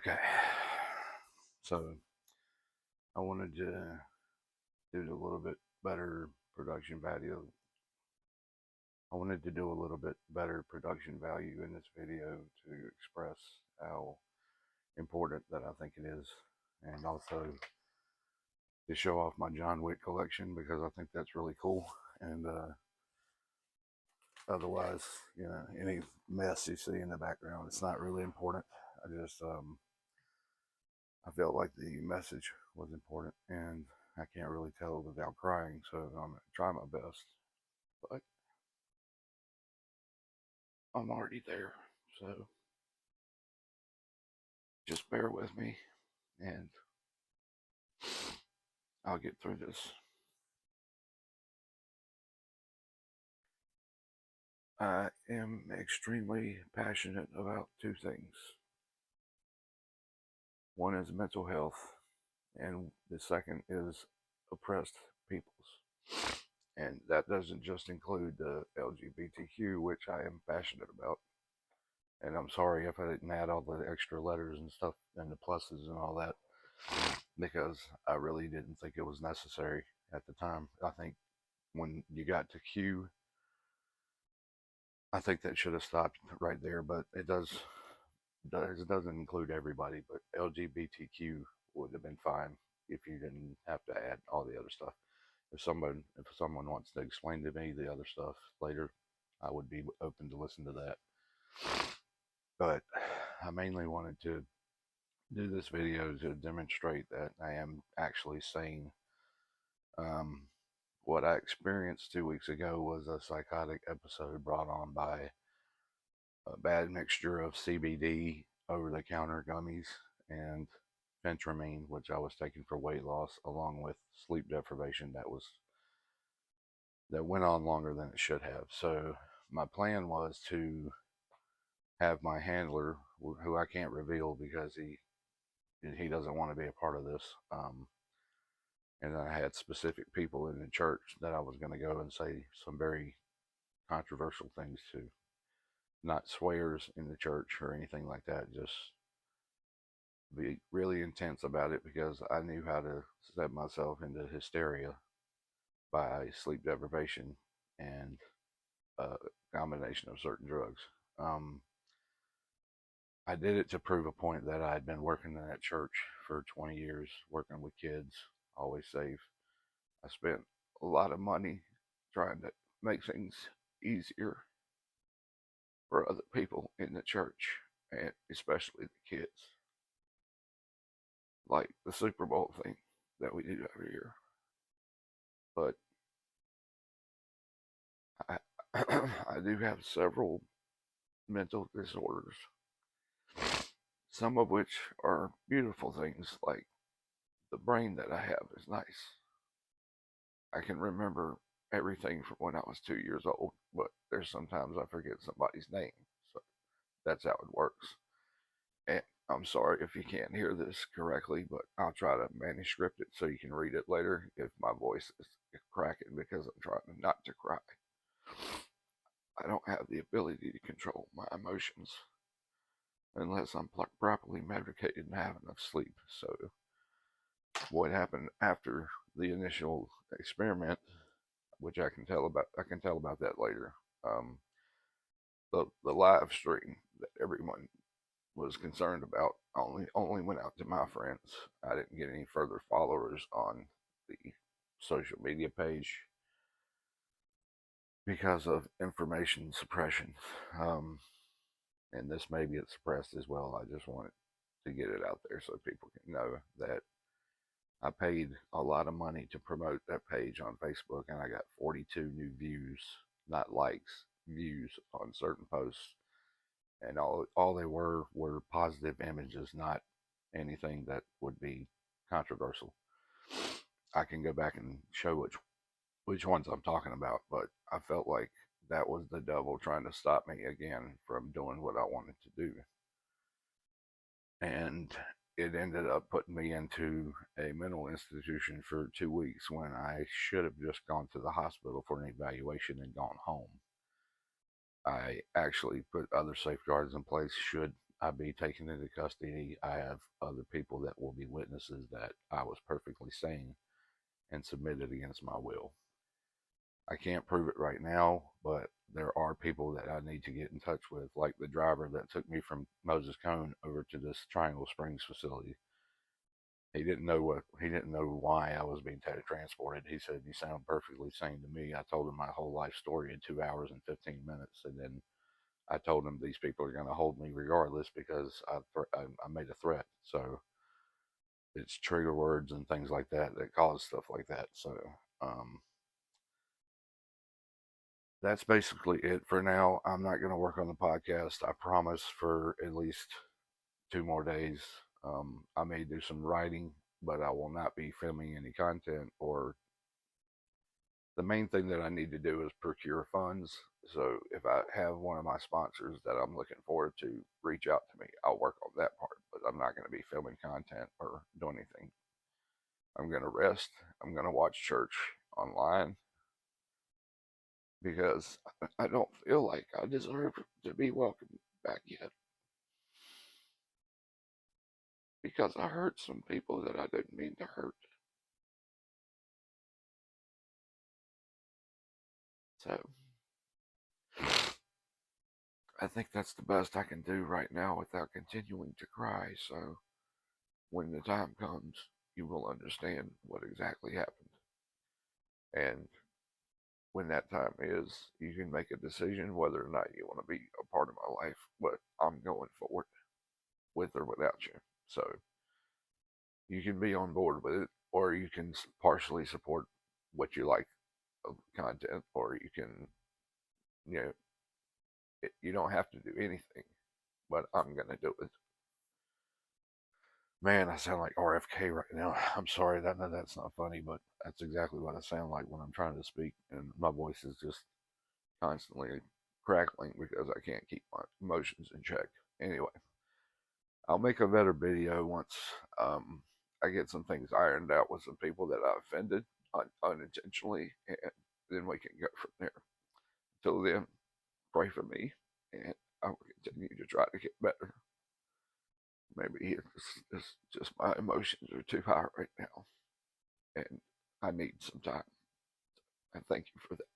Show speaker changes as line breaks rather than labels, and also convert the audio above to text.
Okay, so I wanted to do a little bit better production value. I wanted to do a little bit better production value in this video to express how important that I think it is, and also to show off my John Wick collection because I think that's really cool. And otherwise, any mess you see in the background, it's not really important. I felt like the message was important, and I can't really tell without crying, so I'm gonna try my best. But I'm already there, so just bear with me, and I'll get through this. I am extremely passionate about two things. One is mental health, and the second is oppressed peoples. And that doesn't just include the LGBTQ, which I am passionate about. And I'm sorry if I didn't add all the extra letters and stuff and the pluses and all that, because I really didn't think it was necessary at the time. I think when you got to Q, I think that should have stopped right there, but it doesn't include everybody, but LGBTQ would have been fine if you didn't have to add all the other stuff. If someone wants to explain to me the other stuff later, I would be open to listen to that. But I mainly wanted to do this video to demonstrate that I am actually sane. What I experienced 2 weeks ago was a psychotic episode brought on by a bad mixture of CBD, over-the-counter gummies, and phentermine, which I was taking for weight loss, along with sleep deprivation that went on longer than it should have. So my plan was to have my handler, who I can't reveal because he doesn't want to be a part of this. And then I had specific people in the church that I was going to go and say some very controversial things to. Not swears in the church or anything like that, just be really intense about it because I knew how to set myself into hysteria by sleep deprivation and a combination of certain drugs. I did it to prove a point that I had been working in that church for 20 years, working with kids, always safe. I spent a lot of money trying to make things easier for other people in the church, and especially the kids, like the Super Bowl thing that we do every year. But I, I do have several mental disorders, some of which are beautiful things, like the brain that I have is nice. I can remember everything from when I was 2 years old, but there's sometimes I forget somebody's name. So that's how it works. And I'm sorry if you can't hear this correctly, but I'll try to manuscript it so you can read it later if my voice is cracking because I'm trying not to cry. I don't have the ability to control my emotions unless I'm properly medicated and have enough sleep. So what happened after the initial experiment, which I can tell about that later. The live stream that everyone was concerned about only went out to my friends. I didn't get any further followers on the social media page because of information suppression. And this may get suppressed as well. I just wanted to get it out there so people can know that I paid a lot of money to promote that page on Facebook, and I got 42 new views, not likes, views on certain posts. And all they were positive images, not anything that would be controversial. I can go back and show which ones I'm talking about, but I felt like that was the devil trying to stop me again from doing what I wanted to do. And it ended up putting me into a mental institution for 2 weeks when I should have just gone to the hospital for an evaluation and gone home. I actually put other safeguards in place should
I be taken into custody. I have other people that will be witnesses that I was perfectly sane and submitted against my will. I can't prove it right now, but there are people that I need to get in touch with, like the driver that took me from Moses Cone over to this Triangle Springs facility. He didn't know why I was being transported. He said, "You sound perfectly sane to me." I told him my whole life story in 2 hours and 15 minutes, and then I told him these people are going to hold me regardless because I made a threat. So it's trigger words and things like that that cause stuff like that. So um, that's basically it for now. I'm not going to work on the podcast. I promise for at least 2 more days. I may do some writing, but I will not be filming any content. Or the main thing that I need to do is procure funds. So if I have one of my sponsors that I'm looking forward to reach out to me, I'll work on that part. But I'm not going to be filming content or do anything. I'm going to rest. I'm going to watch church online because I don't feel like I deserve to be welcomed back yet because I hurt some people that I didn't mean to hurt. So I think that's the best I can do right now without continuing to cry. So when the time comes, you will understand what exactly happened. And when that time is, you can make a decision whether or not you want to be a part of my life. But I'm going forward with or without you. So you can be on board with it, or you can partially support what you like of content, or you can, you know, you don't have to do anything, but I'm going to do it. Man, I sound like RFK right now. I'm sorry, that's not funny, but that's exactly what I sound like when I'm trying to speak, and my voice is just constantly crackling because I can't keep my emotions in check. Anyway, I'll make a better video once I get some things ironed out with some people that I offended unintentionally, and then we can go from there. Until then, pray for me, and I will continue to try to get better. Maybe it's just my emotions are too high right now, and I need some time. And thank you for that.